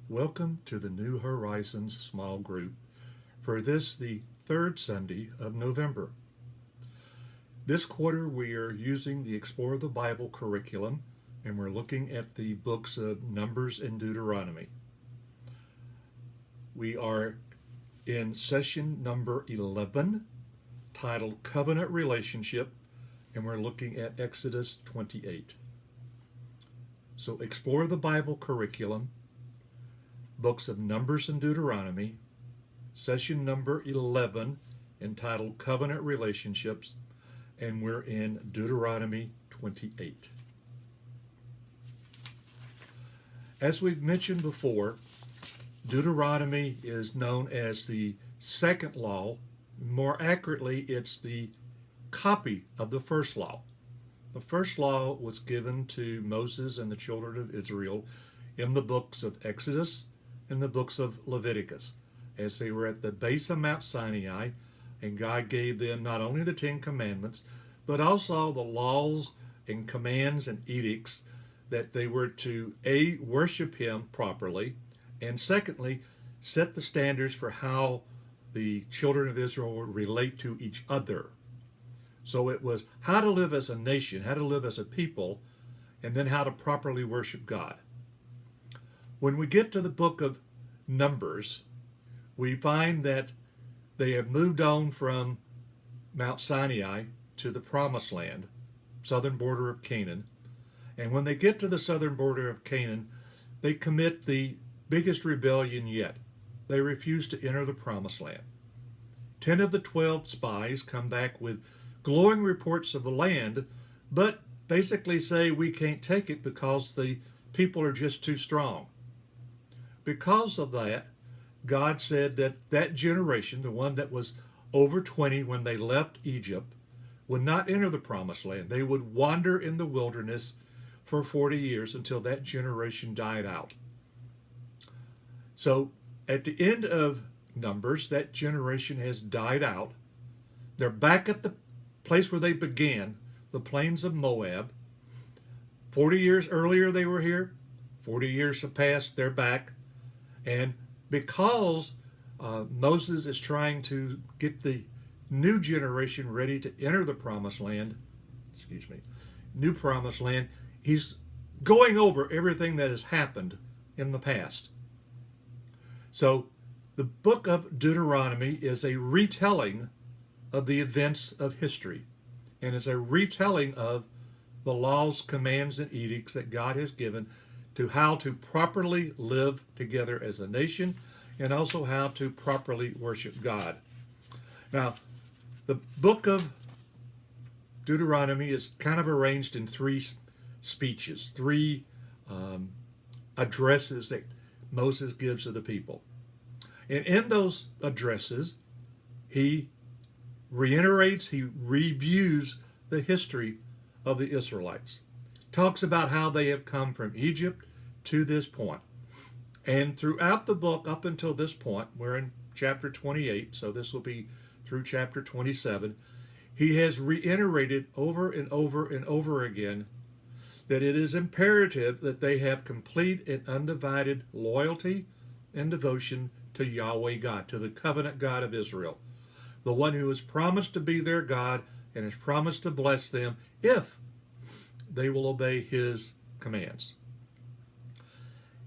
Welcome to the New Horizons small group for this, the third Sunday of November. This quarter we are using the Explore the Bible curriculum and we're looking at the books of Numbers and Deuteronomy. We are in session number 11 titled Covenant Relationship, and we're looking at Exodus 28. So Explore the Bible curriculum, books of Numbers and Deuteronomy, session number 11 entitled Covenant Relationships, and we're in Deuteronomy 28. As we've mentioned before, Deuteronomy is known as the second law. More accurately, it's the copy of the first law. The first law was given to Moses and the children of Israel in the books of Exodus and the books of Leviticus, as they were at the base of Mount Sinai, and God gave them not only the Ten Commandments, but also the laws and commands and edicts that they were to A, worship Him properly, and secondly, set the standards for how the children of Israel would relate to each other. So it was how to live as a nation, how to live as a people, and then how to properly worship God. When we get to the book of Numbers, we find that they have moved on from Mount Sinai to the Promised Land, southern border of Canaan. And when they get to the southern border of Canaan, they commit the biggest rebellion yet. They refuse to enter the Promised Land. 10 of the 12 spies come back with glowing reports of the land, but basically say we can't take it because the people are just too strong. Because of that, God said that that generation, the one that was over 20 when they left Egypt, would not enter the Promised Land. They would wander in the wilderness for 40 years until that generation died out. So at the end of Numbers, that generation has died out. They're back at the place where they began, the plains of Moab. 40 years earlier they were here. 40 years have passed, they're back. And because Moses is trying to get the new generation ready to enter the Promised Land, new Promised Land, he's going over everything that has happened in the past. So the book of Deuteronomy is a retelling of the events of history, and it's a retelling of the laws, commands, and edicts that God has given to how to properly live together as a nation, and also how to properly worship God. Now, the book of Deuteronomy is kind of arranged in three speeches, three addresses that Moses gives to the people. And in those addresses, he reiterates, he reviews the history of the Israelites. Talks about how they have come from Egypt to this point. And throughout the book, up until this point, we're in chapter 28, so this will be through chapter 27, he has reiterated over and over and over again that it is imperative that they have complete and undivided loyalty and devotion to Yahweh God, to the covenant God of Israel, the one who has promised to be their God and has promised to bless them if they will obey his commands.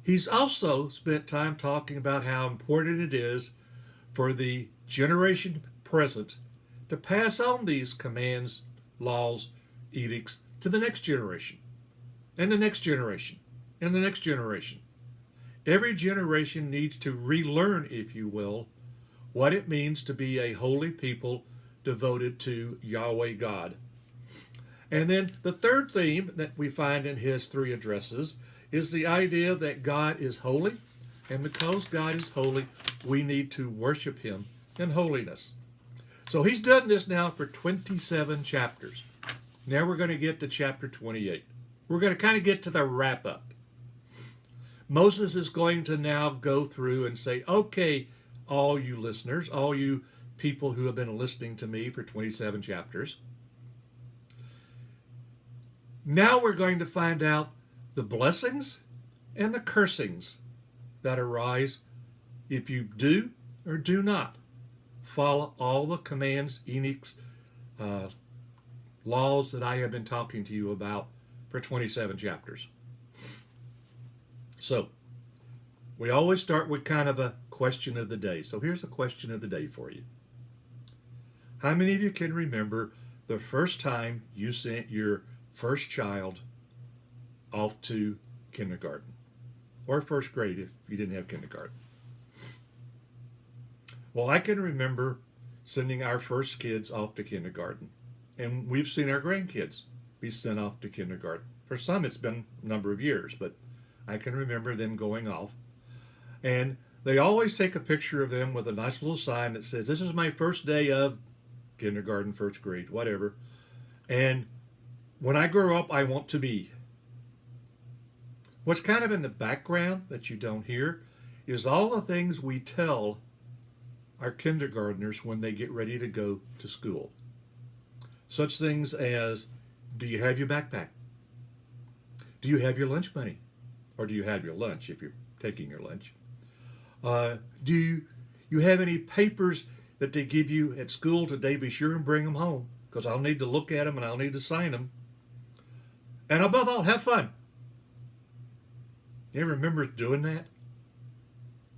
He's also spent time talking about how important it is for the generation present to pass on these commands, laws, edicts to the next generation, and the next generation, and the next generation. Every generation needs to relearn, if you will, what it means to be a holy people devoted to Yahweh God. And then the third theme that we find in his three addresses is the idea that God is holy, and because God is holy, we need to worship him in holiness. So he's done this now for 27 chapters. Now we're going to get to chapter 28. We're going to kind of get to the wrap-up. Moses is going to now go through and say, okay, all you listeners, all you people who have been listening to me for 27 chapters, now we're going to find out the blessings and the cursings that arise if you do or do not follow all the commands, edicts, laws that I have been talking to you about for 27 chapters. So, we always start with kind of a question of the day. So here's a question of the day for you. How many of you can remember the first time you sent your first child off to kindergarten? Or first grade if you didn't have kindergarten. Well, I can remember sending our first kids off to kindergarten. And we've seen our grandkids be sent off to kindergarten. For some, it's been a number of years, but I can remember them going off. And they always take a picture of them with a nice little sign that says, "This is my first day of kindergarten, first grade, whatever. And when I grow up, I want to be." What's kind of in the background that you don't hear is all the things we tell our kindergartners when they get ready to go to school. Such things as, do you have your backpack? Do you have your lunch money? Or do you have your lunch if you're taking your lunch? Do you have any papers that they give you at school today? Be sure and bring them home, because I'll need to look at them and I'll need to sign them. And above all, have fun. You ever remember doing that?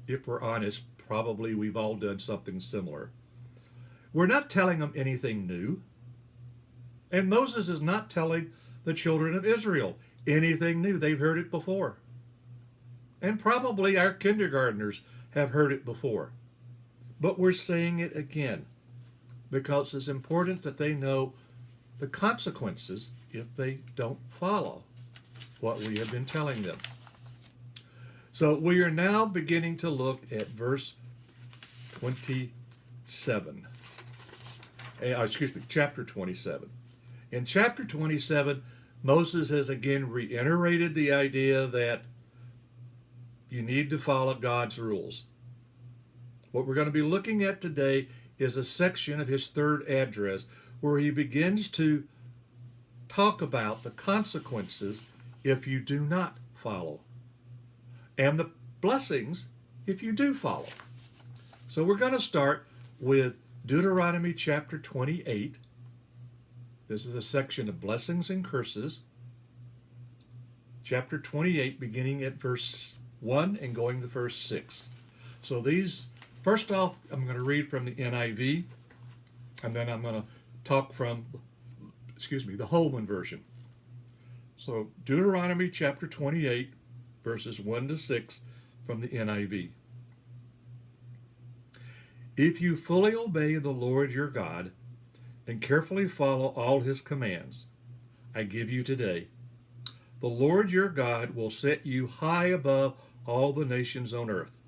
If we're honest, probably we've all done something similar. We're not telling them anything new. And Moses is not telling the children of Israel anything new. They've heard it before. And probably our kindergartners have heard it before. But we're saying it again because it's important that they know the consequences if they don't follow what we have been telling them. So we are now beginning to look at verse 27. Chapter 27. In chapter 27, Moses has again reiterated the idea that you need to follow God's rules. What we're going to be looking at today is a section of his third address where he begins to talk about the consequences if you do not follow, and the blessings if you do follow. So we're going to start with Deuteronomy chapter 28. This is a section of blessings and curses. Chapter 28, beginning at verse 1 and going to verse 6. So these, first off, I'm going to read from the NIV, and then I'm going to talk from, the Holman version. So Deuteronomy chapter 28, verses 1 to 6 from the NIV. If you fully obey the Lord your God and carefully follow all his commands I give you today, the Lord your God will set you high above all the nations on earth.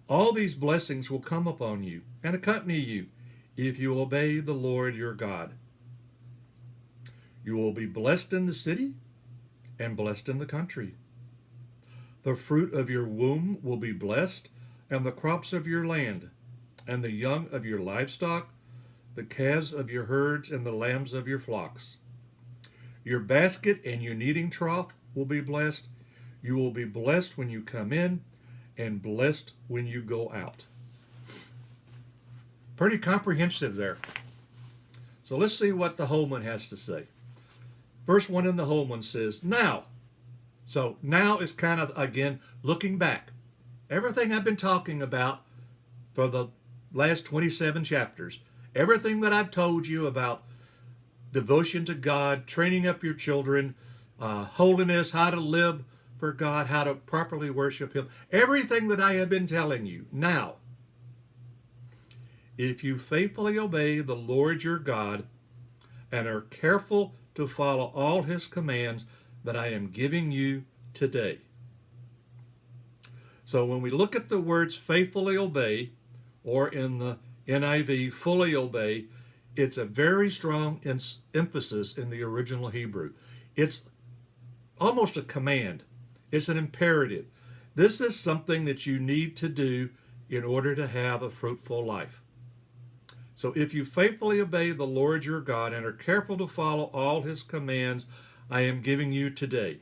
All these blessings will come upon you and accompany you if you obey the Lord your God. You will be blessed in the city and blessed in the country. The fruit of your womb will be blessed, and the crops of your land, and the young of your livestock, the calves of your herds, and the lambs of your flocks. Your basket and your kneading trough will be blessed. You will be blessed when you come in, and blessed when you go out. Pretty comprehensive there. So let's see what the Holman has to say. Verse 1 in the Holman says, now. So now is kind of, again, looking back. Everything I've been talking about for the last 27 chapters, everything that I've told you about devotion to God, training up your children, holiness, how to live for God, how to properly worship him, everything that I have been telling you. Now, if you faithfully obey the Lord your God and are careful to follow all his commands that I am giving you today. So when we look at the words faithfully obey, or in the NIV, fully obey, it's a very strong emphasis in the original Hebrew. It's almost a command. It's an imperative. This is something that you need to do in order to have a fruitful life. So if you faithfully obey the Lord your God and are careful to follow all his commands I am giving you today.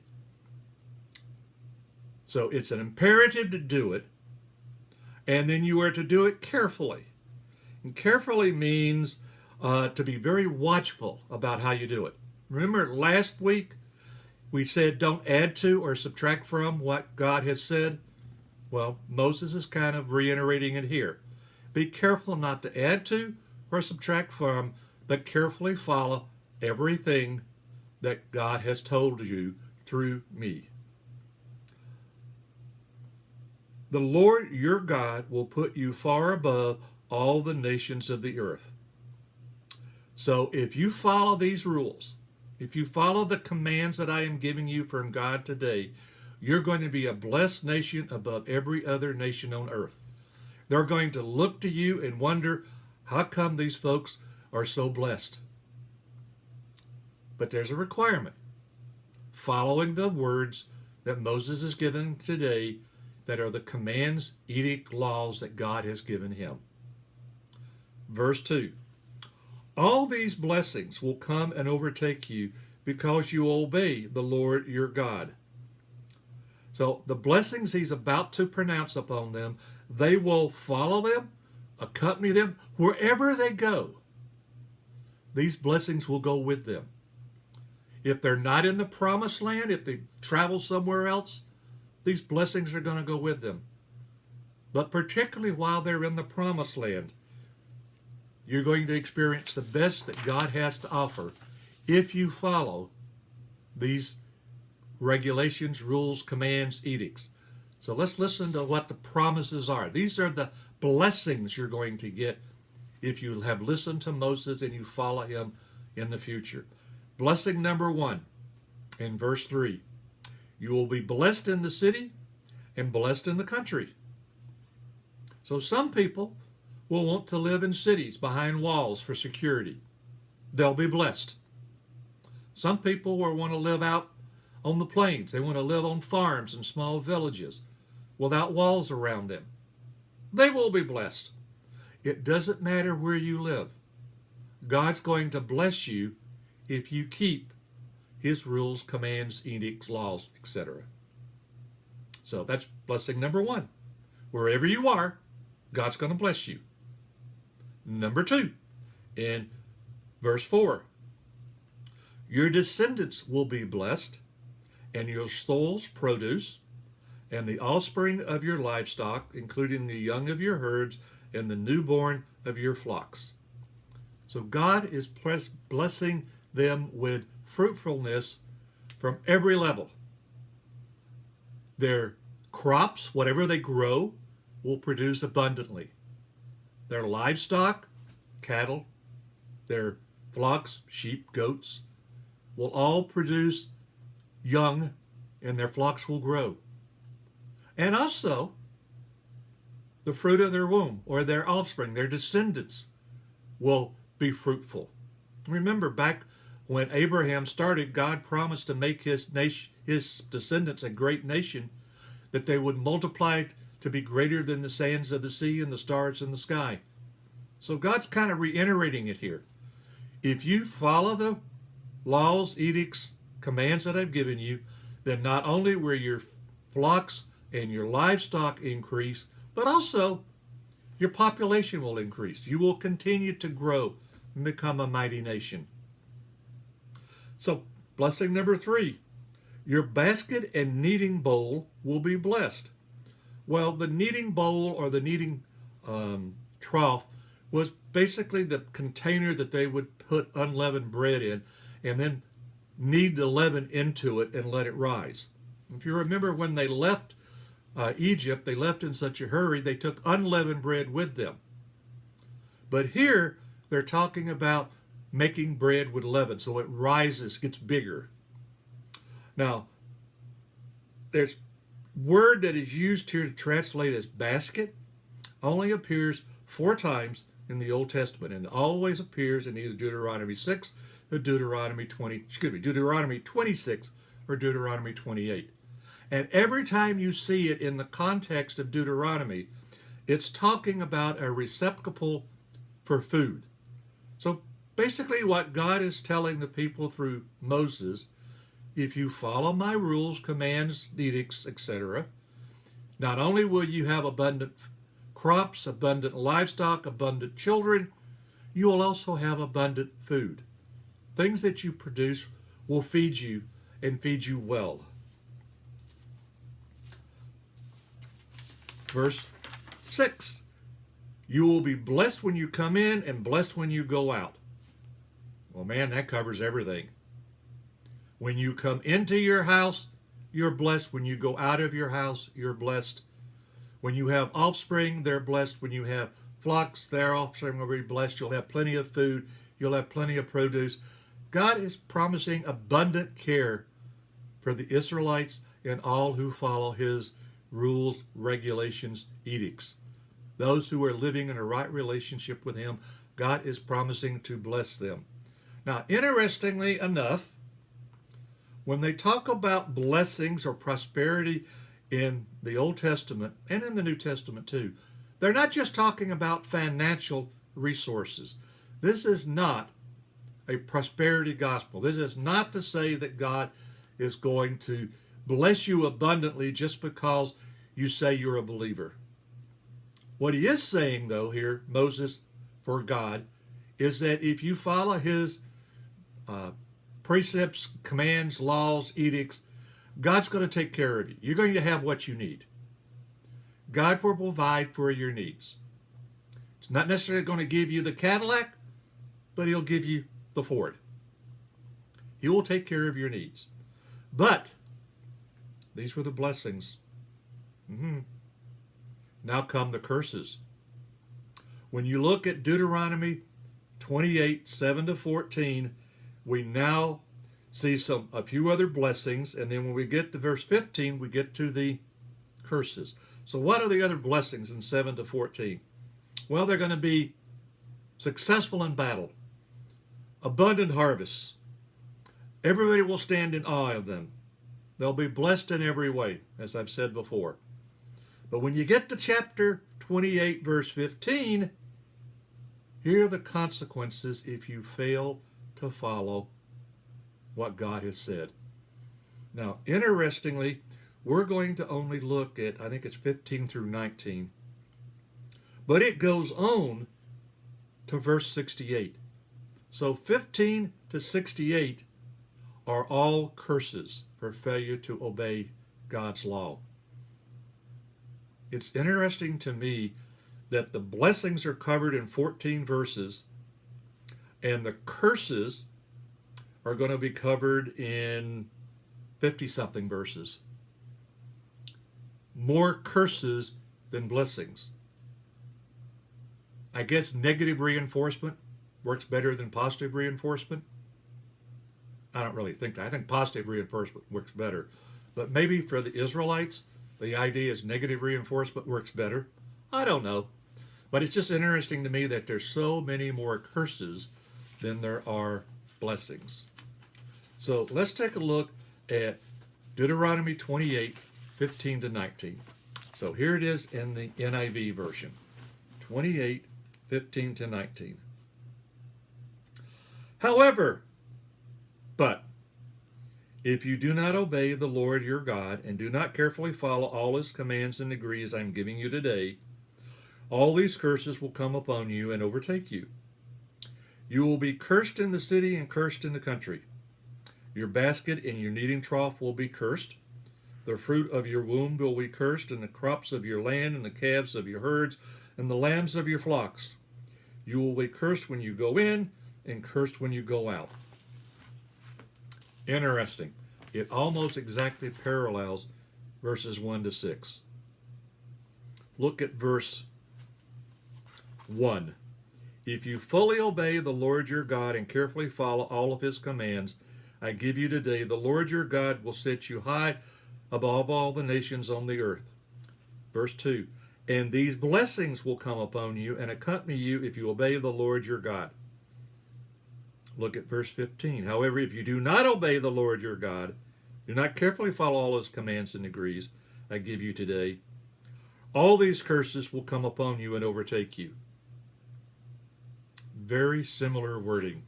So it's an imperative to do it, and then you are to do it carefully. And carefully means to be very watchful about how you do it. Remember last week we said don't add to or subtract from what God has said? Well, Moses is kind of reiterating it here. Be careful not to add to or subtract from, but carefully follow everything that God has told you through me. The Lord your God will put you far above all the nations of the earth. So if you follow these rules, if you follow the commands that I am giving you from God today, you're going to be a blessed nation above every other nation on earth. They're going to look to you and wonder, how come these folks are so blessed? But there's a requirement. Following the words that Moses is given today, that are the commands, edict, laws that God has given him. Verse 2. All these blessings will come and overtake you because you obey the Lord your God. So the blessings he's about to pronounce upon them, they will follow them, accompany them wherever they go. These blessings will go with them. If they're not in the promised land, if they travel somewhere else, these blessings are going to go with them. But particularly while they're in the promised land, you're going to experience the best that God has to offer if you follow these regulations, rules, commands, edicts. So let's listen to what the promises are. These are the blessings you're going to get if you have listened to Moses and you follow him in the future. Blessing number 1 in verse 3. You will be blessed in the city and blessed in the country. So some people will want to live in cities behind walls for security. They'll be blessed. Some people will want to live out on the plains. They want to live on farms and small villages without walls around them. They will be blessed. It doesn't matter where you live. God's going to bless you if you keep his rules, commands, edicts, laws, etc. So that's blessing number 1. Wherever you are, God's going to bless you. Number 2, in verse 4. Your descendants will be blessed, and your soul's produce, and the offspring of your livestock, including the young of your herds and the newborn of your flocks. So God is blessing them with fruitfulness from every level. Their crops, whatever they grow, will produce abundantly. Their livestock, cattle, their flocks, sheep, goats, will all produce young, and their flocks will grow. And also, the fruit of their womb, or their offspring, their descendants, will be fruitful. Remember, back when Abraham started, God promised to make his descendants a great nation, that they would multiply to be greater than the sands of the sea and the stars in the sky. So God's kind of reiterating it here. If you follow the laws, edicts, commands that I've given you, then not only will your flocks and your livestock increase, but also your population will increase. You will continue to grow and become a mighty nation. So, blessing number 3, your basket and kneading bowl will be blessed. Well, the kneading bowl or the kneading trough was basically the container that they would put unleavened bread in and then knead the leaven into it and let it rise. If you remember when they left Egypt, they left in such a hurry, they took unleavened bread with them. But here, they're talking about making bread with leaven, so it rises, gets bigger. Now, there's word that is used here to translate as basket only appears 4 times in the Old Testament, and always appears in either Deuteronomy 6 or Deuteronomy 26 or Deuteronomy 28. And every time you see it in the context of Deuteronomy, it's talking about a receptacle for food. So basically what God is telling the people through Moses, if you follow my rules, commands, edicts, etc., Not only will you have abundant crops, abundant livestock, abundant children, you will also have abundant food. Things that you produce will feed you and feed you well. Verse 6, you will be blessed when you come in and blessed when you go out. Well, man, that covers everything. When you come into your house, you're blessed. When you go out of your house, you're blessed. When you have offspring, they're blessed. When you have flocks, their offspring will be blessed. You'll have plenty of food. You'll have plenty of produce. God is promising abundant care for the Israelites and all who follow his rules, regulations, edicts. Those who are living in a right relationship with him, God is promising to bless them. Now, interestingly enough, when they talk about blessings or prosperity in the Old Testament and in the New Testament too, they're not just talking about financial resources. This is not a prosperity gospel. This is not to say that God is going to bless you abundantly just because you say you're a believer. What he is saying, though, here, Moses, for God, is that if you follow his precepts, commands, laws, edicts, God's going to take care of you. You're going to have what you need. God will provide for your needs. It's not necessarily going to give you the Cadillac, but he'll give you the Ford. He will take care of your needs. But these were the blessings. Now come the curses. When you look at Deuteronomy 28, 7-14, we now see a few other blessings, and then when we get to verse 15, we get to the curses. So what are the other blessings in 7-14? Well, they're going to be successful in battle, abundant harvests. Everybody will stand in awe of them. They'll be blessed in every way, as I've said before. But when you get to chapter 28, verse 15, here are the consequences if you fail to follow what God has said. Now, interestingly, we're going to only look at, I think it's 15 through 19. But it goes on to verse 68. So 15 to 68 are all curses for failure to obey God's law. It's interesting to me that the blessings are covered in 14 verses, and the curses are going to be covered in 50-something verses. More curses than blessings. I guess negative reinforcement works better than positive reinforcement. I don't really think that. I think positive reinforcement works better. But maybe for the Israelites, the idea is negative reinforcement works better. I don't know. But it's just interesting to me that there's so many more curses than there are blessings. So let's take a look at Deuteronomy 28, 15 to 19. So here it is in the NIV version. 28, 15 to 19. However, but if you do not obey the Lord your God and do not carefully follow all his commands and decrees I'm giving you today, all these curses will come upon you and overtake you. You will be cursed in the city and cursed in the country. Your basket and your kneading trough will be cursed. The fruit of your womb will be cursed, and the crops of your land, and the calves of your herds, and the lambs of your flocks. You will be cursed when you go in, and cursed when you go out. Interesting. It almost exactly parallels verses 1 to 6. Look at verse 1. If you fully obey the Lord your God and carefully follow all of his commands I give you today, the Lord your God will set you high above all the nations on the earth. Verse 2. And these blessings will come upon you and accompany you if you obey the Lord your God. Look at verse 15. However, if you do not obey the Lord your God, do not carefully follow all his commands and decrees I give you today, all these curses will come upon you and overtake you. Very similar wording.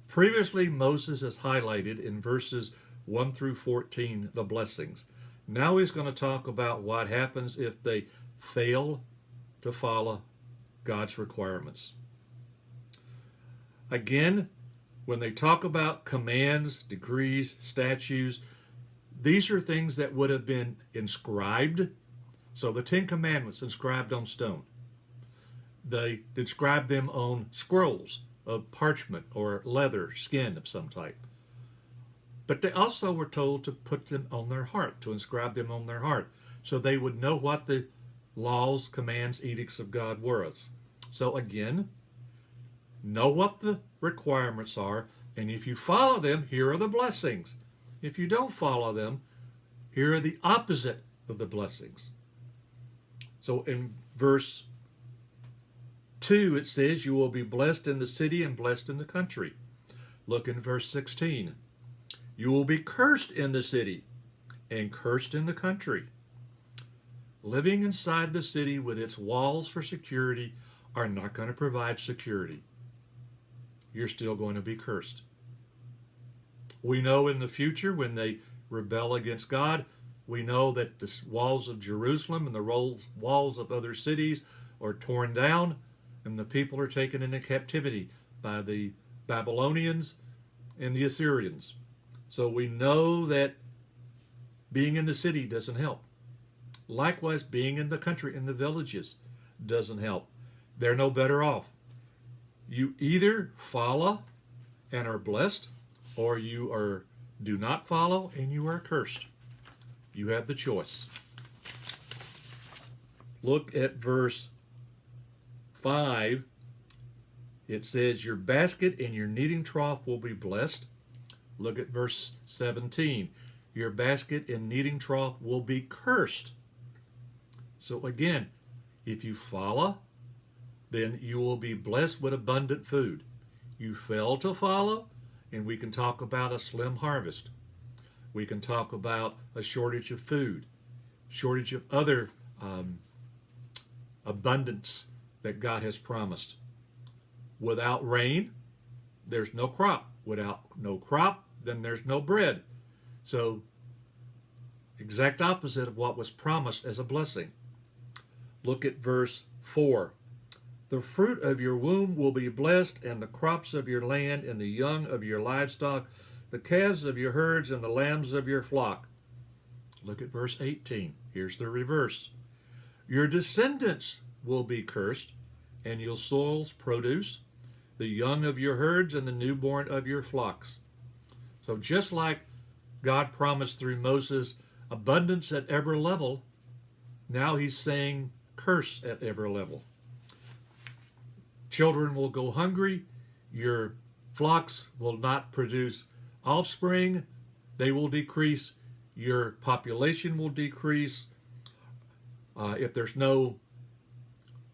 Previously, Moses has highlighted in verses 1 through 14 the blessings. Now he's going to talk about what happens if they fail to follow God's requirements. Again, when they talk about commands, decrees, statutes, these are things that would have been inscribed. So the Ten Commandments inscribed on stone. They inscribed them on scrolls of parchment or leather, skin of some type. But they also were told to put them on their heart, to inscribe them on their heart, so they would know what the laws, commands, edicts of God were. So again, know what the requirements are, and if you follow them, here are the blessings. If you don't follow them, here are the opposite of the blessings. So in verse 2, it says, you will be blessed in the city and blessed in the country. Look in verse 16. You will be cursed in the city and cursed in the country. Living inside the city with its walls for security are not going to provide security. You're still going to be cursed. We know in the future when they rebel against God, we know that the walls of Jerusalem and the walls of other cities are torn down and the people are taken into captivity by the Babylonians and the Assyrians. So we know that being in the city doesn't help. Likewise, being in the country, in the villages, doesn't help. They're no better off. You either follow and are blessed, or you do not follow and you are cursed. You have the choice. Look at verse 5. It says, your basket and your kneading trough will be blessed. Look at verse 17. Your basket and kneading trough will be cursed. So again, if you follow, then you will be blessed with abundant food. You fail to follow, and we can talk about a slim harvest. We can talk about a shortage of food, shortage of other abundance that God has promised. Without rain, there's no crop. Without no crop, then there's no bread. So, exact opposite of what was promised as a blessing. Look at verse 4. The fruit of your womb will be blessed, and the crops of your land, and the young of your livestock, the calves of your herds, and the lambs of your flock. Look at verse 18. Here's the reverse. Your descendants will be cursed, and your soil's produce, the young of your herds, and the newborn of your flocks. So just like God promised through Moses abundance at every level, now he's saying curse at every level. Children will go hungry. Your flocks will not produce offspring. They will decrease. Your population will decrease. If there's no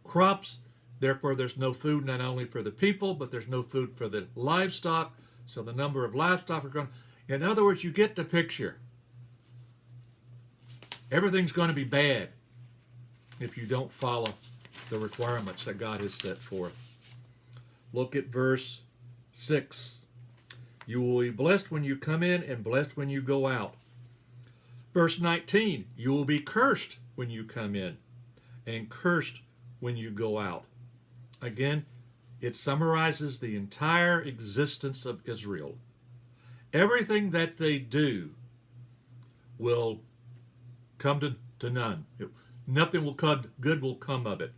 crops, therefore there's no food not only for the people, but there's no food for the livestock. So the number of livestock are going. In other words, you get the picture. Everything's going to be bad if you don't follow the requirements that God has set forth. Look at verse 6. You will be blessed when you come in and blessed when you go out. Verse 19. You will be cursed when you come in and cursed when you go out. Again, it summarizes the entire existence of Israel. Everything that they do will come to none. Nothing good will come of it.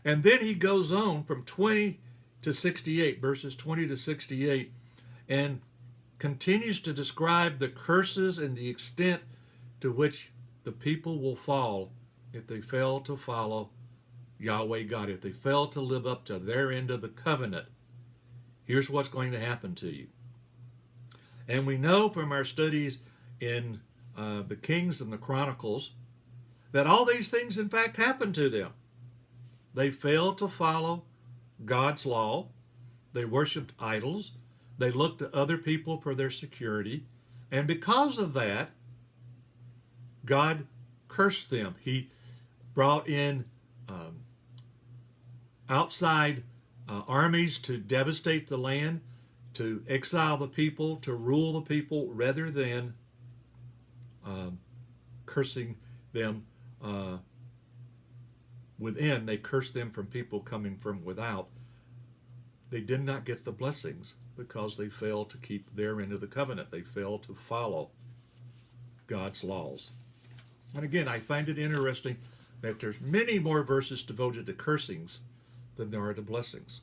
And then he goes on from 20 to 68, verses 20 to 68, and continues to describe the curses and the extent to which the people will fall if they fail to follow Yahweh God, if they fail to live up to their end of the covenant. Here's what's going to happen to you. And we know from our studies in the Kings and the Chronicles that all these things in fact happened to them. They failed to follow God's law. They worshiped idols. They looked to other people for their security. And because of that, God cursed them. He brought in outside armies to devastate the land, to exile the people, to rule the people, rather than cursing them within. They cursed them from people coming from without. They did not get the blessings because they failed to keep their end of the covenant. They failed to follow God's laws. And again, I find it interesting that there's many more verses devoted to cursings than there are to blessings.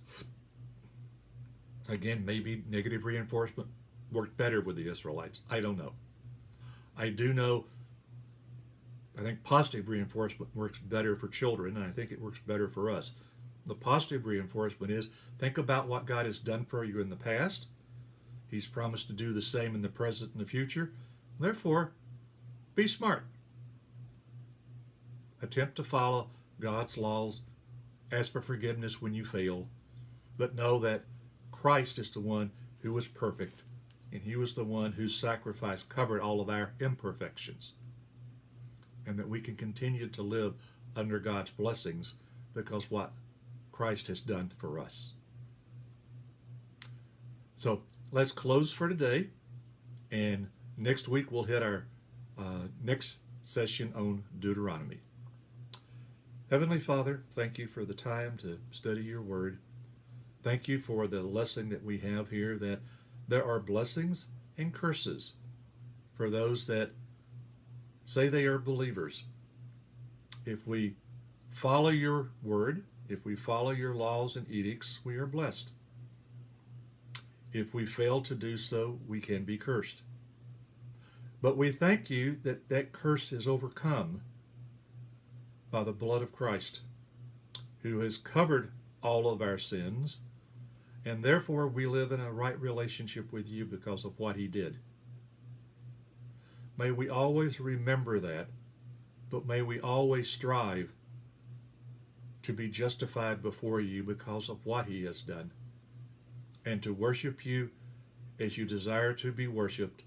Again, maybe negative reinforcement worked better with the Israelites. I don't know. I do know, I think positive reinforcement works better for children, and I think it works better for us. The positive reinforcement is, think about what God has done for you in the past. He's promised to do the same in the present and the future. Therefore, be smart. Attempt to follow God's laws. Ask for forgiveness when you fail. But know that Christ is the one who was perfect, and he was the one whose sacrifice covered all of our imperfections. And that we can continue to live under God's blessings because what Christ has done for us. So let's close for today, and next week we'll hit our next session on Deuteronomy. Heavenly Father, thank you for the time to study your word. Thank you for the lesson that we have here, that there are blessings and curses for those that say they are believers. If we follow your word, if we follow your laws and edicts, we are blessed. If we fail to do so, we can be cursed. But we thank you that that curse is overcome by the blood of Christ, who has covered all of our sins, and therefore we live in a right relationship with you because of what he did. May we always remember that, but may we always strive to be justified before you because of what he has done, and to worship you as you desire to be worshipped,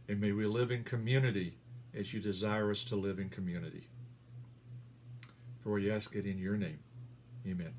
and may we live in community as you desire us to live in community. For we ask it in your name. Amen.